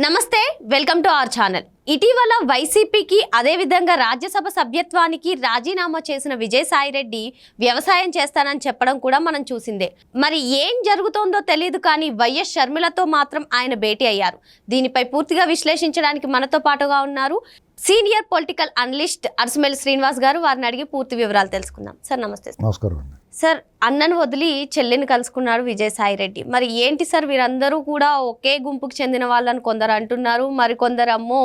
నమస్తే, welcome to our channel. ఇటీవల వైసీపీకి అదేవిధంగా రాజ్యసభ సభ్యత్వానికి రాజీనామా చేసిన విజయసాయిరెడ్డి వ్యవసాయం చేస్తానని చెప్పడం కూడా మనం చూసిందే. మరి ఏం జరుగుతోందో తెలియదు, కానీ వైఎస్ షర్మిలతో మాత్రం ఆయన భేటీ అయ్యారు. దీనిపై పూర్తిగా విశ్లేషించడానికి మనతో పాటుగా ఉన్నారు సీనియర్ పొలిటికల్ అనలిస్ట్ అరసమల్లి శ్రీనివాస్ గారు. వారిని అడిగి పూర్తి వివరాలు తెలుసుకుందాం. సార్ నమస్తే. నమస్కారం అండి. సార్, అన్నను వదిలి చెల్లిని కలుసుకున్నాడు విజయసాయిరెడ్డి. మరి ఏంటి సార్, వీరందరూ కూడా ఒకే గుంపుకు చెందిన వాళ్ళని కొందరు అంటున్నారు, మరి కొందరు అమ్మో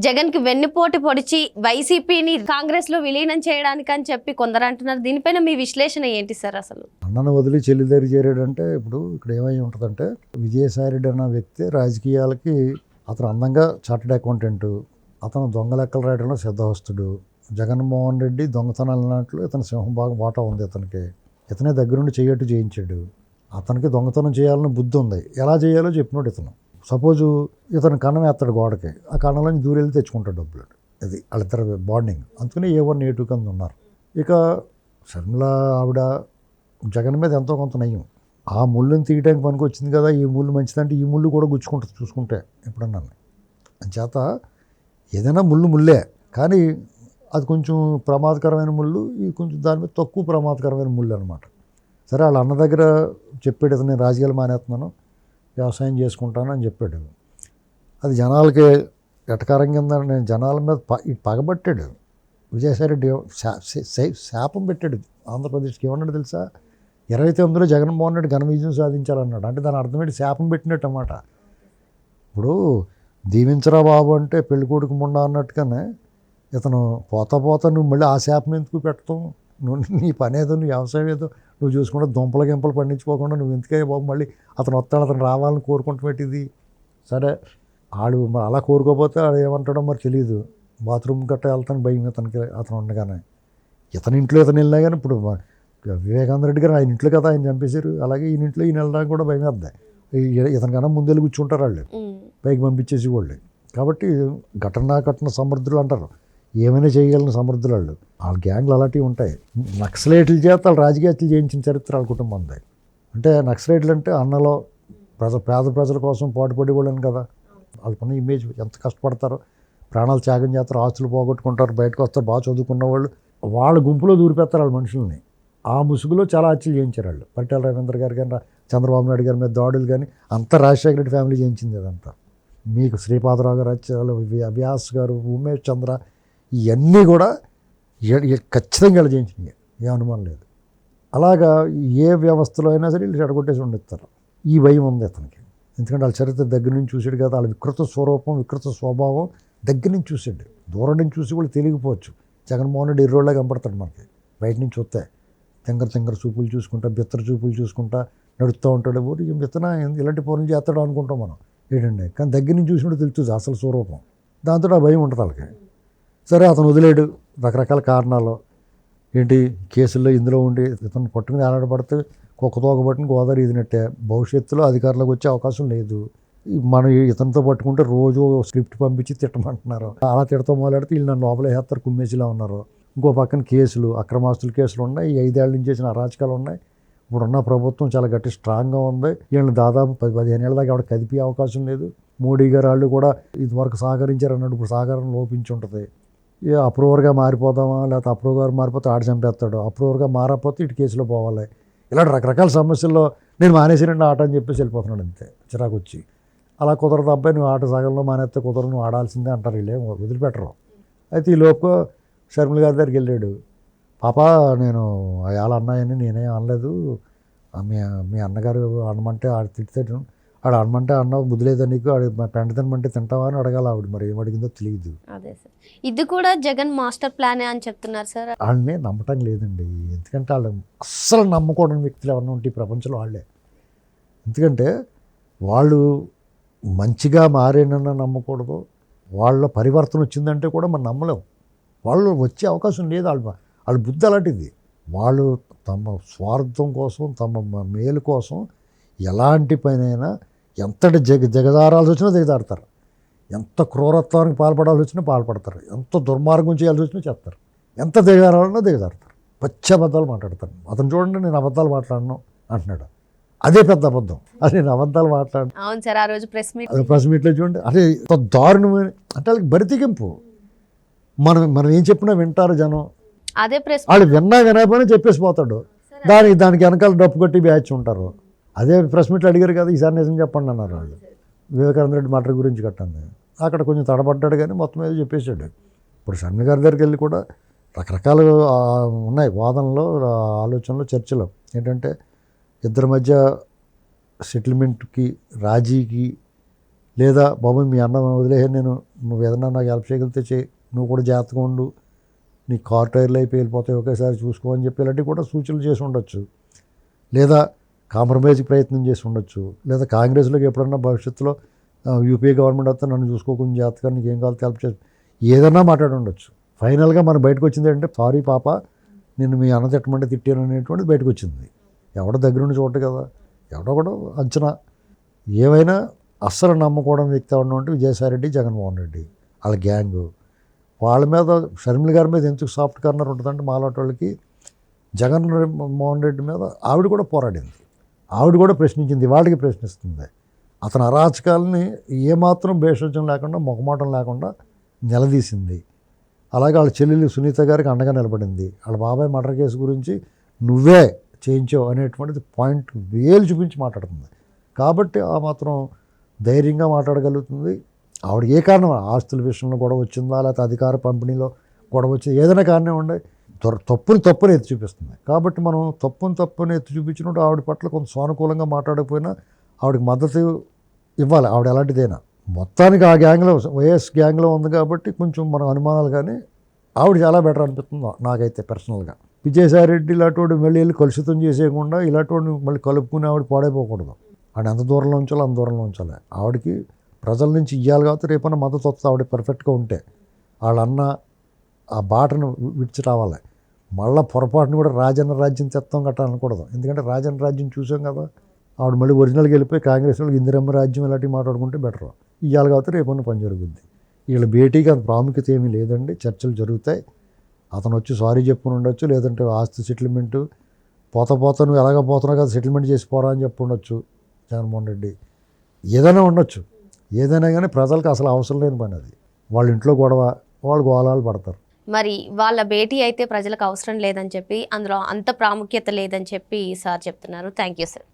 జగన్ కి వెన్నుపోటు పొడిచి వైసీపీని కాంగ్రెస్ లో విలీనం చేయడానికి అని చెప్పి కొందరు అంటున్నారు. దీనిపైన మీ విశ్లేషణ ఏంటి సార్? అసలు అన్నను వదిలి చెల్లి దగ్గర చేరాడంటే ఇప్పుడు ఇక్కడ ఏమై ఉంటుందంటే, విజయసాయిరెడ్డి అన్న వ్యక్తి రాజకీయాలకి అతను అందంగా చార్టెడ్ అకౌంటెంట్, అతను దొంగ లెక్కలు రాయడంలో సిద్ధహస్తుడు. జగన్మోహన్ రెడ్డి దొంగతనాలు అన్నట్లు ఇతను సింహభాగం వాటా ఉంది అతనికి. ఇతనే దగ్గరుండి చేయట్టు చేయించాడు. అతనికి దొంగతనం చేయాలని బుద్ధి ఉంది, ఎలా చేయాలో చెప్పినోడు ఇతను. సపోజు ఇతను కన్నం వేస్తాడు గోడకి, ఆ కన్నంలోంచి దూరెళ్ళి తెచ్చుకుంటాడు డబ్బులు. అది వాళ్ళిద్దరు బాండింగ్. అందుకని A1 A2 కింద ఉన్నారు. ఇక షర్మిల ఆవిడ జగన్ మీద ఎంతో కొంత నయ్యం. ఆ ముళ్ళుని తీయడానికి పనికి వచ్చింది కదా, ఈ ముళ్ళు మంచిదంటే ఈ ముళ్ళు కూడా గుచ్చుకుంటుంది చూసుకుంటే ఎప్పుడన్నా. అంచేత ఏదైనా ముళ్ళే, కానీ అది కొంచెం ప్రమాదకరమైన ముళ్ళు, ఇది కొంచెం దాని మీద తక్కువ ప్రమాదకరమైన ముళ్ళు అనమాట. సరే, వాళ్ళ అన్న దగ్గర చెప్పాడు, నేను రాజకీయాలు మానేస్తున్నాను, వ్యవసాయం చేసుకుంటాను అని చెప్పాడు. అది జనాలకి ఎటకారం కింద నేను జనాల మీద పగబట్టాడు. విజయసాయిరెడ్డి శాపం పెట్టాడు ఆంధ్రప్రదేశ్కి. ఏమన్నాడు తెలుసా? 29లో జగన్మోహన్ రెడ్డి ఘన విజయం సాధించాలన్నాడు. అంటే దాని అర్థం ఏంటి? శాపం పెట్టినట్టు అన్నమాట. ఇప్పుడు దీవించరా బాబు అంటే పెళ్లి కొడుకు ముండా అన్నట్టుగానే ఇతను పోతా నువ్వు మళ్ళీ ఆ శాపం ఎందుకు పెట్టడం? నువ్వు నీ పని ఏదో, నువ్వు వ్యవసాయం ఏదో నువ్వు చూసుకుంటా దుంపలు గింపలు పండించుకోకుండా నువ్వు ఎందుకే బాబు మళ్ళీ అతను వస్తాడు, అతను రావాలని కోరుకుంటూ పెట్టింది. సరే, ఆడు మరి అలా కోరుకోపోతే ఆడు ఏమంటాడో మరి తెలియదు. బాత్రూమ్ గట్ట వెళ్తాను భయం ఇతనికి, అతను ఉండగానే. ఇతని ఇంట్లో ఇతను వెళ్ళినా కానీ ఇప్పుడు వివేకానంద రెడ్డి గారు ఆయన ఇంట్లో కదా ఆయన చంపేశారు, అలాగే ఈయన ఇంట్లో ఈయన వెళ్ళడానికి కూడా భయం వేద్దాయి. ఇతనికన్నా ముందు వెళ్ళి కూర్చుంటారు వాళ్ళు, పైకి పంపించేసి వాళ్ళు. కాబట్టి ఘటన సమర్థులు అంటారు, ఏమైనా చేయగలిగిన సమర్థులు వాళ్ళు. వాళ్ళ గ్యాంగ్లు అలాంటివి ఉంటాయి. నక్సలైట్ల చేత వాళ్ళు రాజకీయ హత్యలు చేయించిన చరిత్ర వాళ్ళ కుటుంబం ఉంది. అంటే నక్సలైట్లు అంటే అన్నలో పేద ప్రజల కోసం పాటుపడి వాళ్ళని కదా. వాళ్ళకున్న ఇమేజ్ ఎంత కష్టపడతారో, ప్రాణాలు త్యాగం చేస్తారు, ఆస్తులు పోగొట్టుకుంటారు, బయటకు వస్తారు, బాగా చదువుకున్న వాళ్ళు. వాళ్ళ గుంపులో దూరిపెత్తారు వాళ్ళ మనుషుల్ని. ఆ ముసుగులో చాలా హత్యలు చేయించారు వాళ్ళు. పరిటాల రవీంద్ర గారు కానీ, చంద్రబాబు నాయుడు గారి మీద దాడులు కానీ అంతా రాజశేఖర రెడ్డి ఫ్యామిలీ చేయించింది. అదంతా మీకు శ్రీపాదరావు గారు హత్యలు, వ్యాస్ గారు, ఉమేష్ చంద్ర, ఇవన్నీ కూడా ఖచ్చితంగా ఇలా చేయించినాయి, ఏ అనుమానం లేదు. అలాగా ఏ వ్యవస్థలో అయినా సరే వీళ్ళు చెడగొట్టేసి ఉండిస్తారు. ఈ భయం ఉంది అతనికి. ఎందుకంటే వాళ్ళ చరిత్ర దగ్గర నుంచి చూసాడు కదా, వాళ్ళ వికృత స్వరూపం, వికృత స్వభావం దగ్గర నుంచి చూసాడు. దూరం నుంచి చూసి కూడా తెలియకపోవచ్చు. జగన్మోహన్ రెడ్డి ఎర్రోళ్ళగా కనపడతాడు మనకి బయట నుంచి వస్తే. తింగర చూపులు చూసుకుంటా, బిత్తర చూపులు చూసుకుంటా నడుస్తూ ఉంటాడు. ఊరి బిత్తన ఇలాంటి పనులు చేస్తాడు అనుకుంటాం మనం ఏంటండి, కానీ దగ్గర నుంచి చూసినట్టు తెలుస్తుంది అసలు స్వరూపం. దాంతో ఆ భయం ఉంటుంది వాళ్ళకి. సరే, అతను వదిలేడు రకరకాల కారణాలు. ఏంటి కేసుల్లో ఇందులో ఉండి ఇతను పట్టుకుని ఆడపడితే కుక్కతోక పట్టుకుని గోదావరి ఇదినట్టే. భవిష్యత్తులో అధికారంలోకి వచ్చే అవకాశం లేదు. మనం ఇతనితో పట్టుకుంటే రోజు స్క్రిప్ట్ పంపించి తిట్టమంటున్నారు. అలా తిడతాం మొదలెడితే వీళ్ళు నన్ను లోపల వేస్తారు, కుమ్మేసిలా ఉన్నారు. ఇంకో పక్కన కేసులు, అక్రమాస్తుల కేసులు ఉన్నాయి, 5 ఏళ్ల నుంచి చేసిన అరాచకాలు ఉన్నాయి. ఇప్పుడున్న ప్రభుత్వం చాలా గట్టి స్ట్రాంగ్గా ఉంది. వీళ్ళని దాదాపు 10-15 ఏళ్ళ దాకా ఎవడ కదిపే అవకాశం లేదు. మోడీ గారు వాళ్ళు కూడా ఇదివరకు సహకరించారు అన్నాడు, ఇప్పుడు సహకారం లోపించి ఉంటుంది. అప్రూవర్గా మారిపోదామా, లేకపోతే అప్రూవర్ మారిపోతే ఆడ చంపేస్తాడు, అప్రూవర్గా మారకపోతే ఇటు కేసులో పోవాలి. ఇలాంటి రకరకాల సమస్యల్లో నేను మానేసినండి ఆట అని చెప్పేసి వెళ్ళిపోతున్నాడు. అంతే చిరాకు వచ్చి. అలా కుదరదు అబ్బాయి, నువ్వు ఆట సగంలో మానేస్తే కుదరదు, నువ్వు ఆడాల్సిందే అంటారు. వీళ్ళే వదిలిపెట్టరు. అయితే ఈ లోపు షర్మిల గారి దగ్గరికి వెళ్ళాడు. పాపా, నేను వాళ్ళ అన్నాయని నేనే అనలేదు, మీ అన్నగారు అనమంటే ఆడు తిట్టాడు, ఆడు అనమంటే అన్నావు, బుద్ధి లేదా నీకు, ఆడు పెంట తినమంటే తింటావా అని అడగాలి ఆవిడ. మరి ఏం అడిగిందో తెలియదు. అదే సార్, ఇది కూడా జగన్ మాస్టర్ ప్లానే అని చెప్తున్నారు సార్. వాళ్ళని నమ్మటం లేదండి. ఎందుకంటే వాళ్ళు అస్సలు నమ్మకూడని వ్యక్తులు ఎవరైనా ఉంటే ఈ ప్రపంచంలో వాళ్ళే. ఎందుకంటే వాళ్ళు మంచిగా మారేనన్నా నమ్మకూడదు, వాళ్ళ పరివర్తన వచ్చిందంటే కూడా మనం నమ్మలేం. వాళ్ళు వచ్చే అవకాశం లేదు. వాళ్ళ బుద్ధి అలాంటిది. వాళ్ళు తమ స్వార్థం కోసం, తమ మేలు కోసం ఎలాంటి పనైనా ఎంతటి జగదారాల్సి వచ్చినా దిగదారుతారు. ఎంత క్రూరత్వానికి పాల్పడాల్సి వచ్చినా పాల్పడతారు. ఎంత దుర్మార్గం చేయాల్సి వచ్చినా చేస్తారు. ఎంత దిగదారాలన్నా దిగదారుతారు. పచ్చి అబద్ధాలు మాట్లాడతారు. అతను చూడండి, నేను అబద్ధాలు మాట్లాడను అంటున్నాడు. అదే పెద్ద అబద్ధం. అది నేను అబద్ధాలు మాట్లాడు అవును సార్, ఆ రోజు ప్రెస్ మీట్ అది ప్రెస్ మీట్లో చూడండి. అంటే ఇంత దారుణమైన అంటే వాళ్ళకి బరితెగింపు. మనం ఏం చెప్పినా వింటారు జనం. అదే ప్రెస్ వాళ్ళు విన్నా వినకపోయినా చెప్పేసి పోతాడు. దానికి వెనకాల డప్పు కొట్టి బ్యాచ్ ఉంటారు. అదే ప్రెస్ మీట్లో అడిగారు కదా, ఈసారి నిజం చెప్పండి అన్నారు వాళ్ళు. వివేకానంద రెడ్డి మటర్ గురించి కట్టండి. అక్కడ కొంచెం తడబడ్డాడు కానీ మొత్తం మీద చెప్పేశాడు. ఇప్పుడు షర్మి గారి దగ్గరికి వెళ్ళి కూడా రకరకాల ఉన్నాయి వాదనలు, ఆలోచనలు, చర్చలు. ఏంటంటే ఇద్దరి మధ్య సెటిల్మెంట్కి, రాజీకి, లేదా బాబు మీ అన్న వదిలేహే, నువ్వు ఏదన్నా నాకు హెల్ప్ చేయగలిగితే చేయి, నువ్వు కూడా జాగ్రత్తగా ఉండు, నీ కార్ టైర్లు అయిపోయి వెళ్ళిపోతాయి ఒకేసారి చూసుకో అని చెప్పి ఇలాంటివి కూడా సూచనలు చేసి ఉండొచ్చు. లేదా కాంప్రమైజ్కి ప్రయత్నం చేసి ఉండొచ్చు. లేదా కాంగ్రెస్లోకి ఎప్పుడన్నా భవిష్యత్తులో యూపీఏ గవర్నమెంట్ వస్తే నన్ను చూసుకోకుండా జాగ్రత్తగా నీకు ఏం కావాలి హెల్ప్ చేసి ఏదన్నా మాట్లాడి ఉండొచ్చు. ఫైనల్గా మనం బయటకు వచ్చింది ఏంటంటే సారీ పాప, నిన్ను మీ అన్న తిట్టమంటే తిట్టాను అనేటువంటిది బయటకు వచ్చింది. ఎవడో దగ్గరుండి చూడటం కదా, ఎవడో కూడా అంచనా. ఏమైనా అస్సలు నమ్మకూడని వ్యక్తి ఎవడన్నా ఉంటే విజయసాయిరెడ్డి, జగన్మోహన్ రెడ్డి వాళ్ళ గ్యాంగు. వాళ్ళ మీద షర్మిల గారి మీద ఎందుకు సాఫ్ట్ కార్నర్ ఉంటుందంటే మాలాంటి వాళ్ళకి జగన్మోహన్ రెడ్డి మీద ఆవిడ కూడా పోరాడింది, ఆవిడ కూడా ప్రశ్నించింది, వాళ్ళకి ప్రశ్నిస్తుంది. అతని అరాచకాలని ఏమాత్రం భేషజం లేకుండా, మొహమాటం లేకుండా నిలదీసింది. అలాగే వాళ్ళ చెల్లెలు సునీత గారికి అండగా నిలబడింది. వాళ్ళ బాబాయ్ మర్డర్ కేసు గురించి నువ్వే చేయించావు అనేటువంటిది పాయింట్ వేలు చూపించి మాట్లాడుతుంది. కాబట్టి ఆ మాత్రం ధైర్యంగా మాట్లాడగలుగుతుంది. ఆవిడ ఏ కారణం, ఆస్తుల విషయంలో గొడవ వచ్చిందా, లేకపోతే అధికార పంపిణీలో గొడవ వచ్చింది, ఏదైనా కారణం ఉండే తప్పుని ఎత్తి చూపిస్తుంది. కాబట్టి మనం తప్పుని ఎత్తి చూపించినప్పుడు ఆవిడ పట్ల కొంత సానుకూలంగా మాట్లాడకపోయినా ఆవిడకి మద్దతు ఇవ్వాలి, ఆవిడ ఎలాంటిదైనా. మొత్తానికి ఆ గ్యాంగ్లో, వైఎస్ గ్యాంగ్లో ఉంది కాబట్టి కొంచెం మనం అనుమానాలు, కానీ ఆవిడ చాలా బెటర్ అనిపిస్తుంది నాకైతే పర్సనల్గా. విజయసాయిరెడ్డి ఇలాంటి మళ్ళీ వెళ్ళి కలుషితం చేసేయకుండా ఇలాంటి మళ్ళీ కలుపుకుని ఆవిడ పాడైపోకూడదు. ఆవిడ ఎంత దూరంలో ఉంచాలో అంత దూరంలో ఉంచాలి. ఆవిడకి ప్రజల నుంచి ఇవ్వాలి కాబట్టి రేపన్నా మద్దతు వస్తుంది. ఆవిడ పర్ఫెక్ట్గా ఉంటే వాళ్ళన్న ఆ బాటను విడిచి రావాలి. మళ్ళీ పొరపాటును కూడా రాజన్న రాజ్యం తెత్తం కట్టాలనకూడదు. ఎందుకంటే రాజన్న రాజ్యం చూసాం కదా, ఆవిడ మళ్ళీ ఒరిజినల్గా వెళ్ళిపోయి కాంగ్రెస్ వాళ్ళకి ఇందిరమ్మ రాజ్యం ఇలాంటివి మాట్లాడుకుంటే బెటర్. ఇవ్వాలి కాబట్టి రేపన్న పని జరుగుద్ది. వీళ్ళ భేటీకి అంత ప్రాముఖ్యత ఏమీ లేదండి. చర్చలు జరుగుతాయి. అతను వచ్చి సారీ చెప్పుకుని ఉండొచ్చు, లేదంటే ఆస్తి సెటిల్మెంటు పోతా నువ్వు ఎలాగ పోతున్నావు కదా సెటిల్మెంట్ చేసి పోరా అని చెప్పి ఉండొచ్చు జగన్మోహన్ రెడ్డి. ఏదైనా ఉండొచ్చు, ఏదైనా కానీ ప్రజలకు అసలు అవసరం లేని పని అది. వాళ్ళ ఇంట్లో గొడవ, వాళ్ళు గోళాలు పడతారు. మరి వాళ్ళ భేటీ అయితే ప్రజలకు అవసరం లేదని చెప్పి, అందులో అంత ప్రాముఖ్యత లేదని చెప్పి సార్ చెప్తున్నారు. Thank you sir.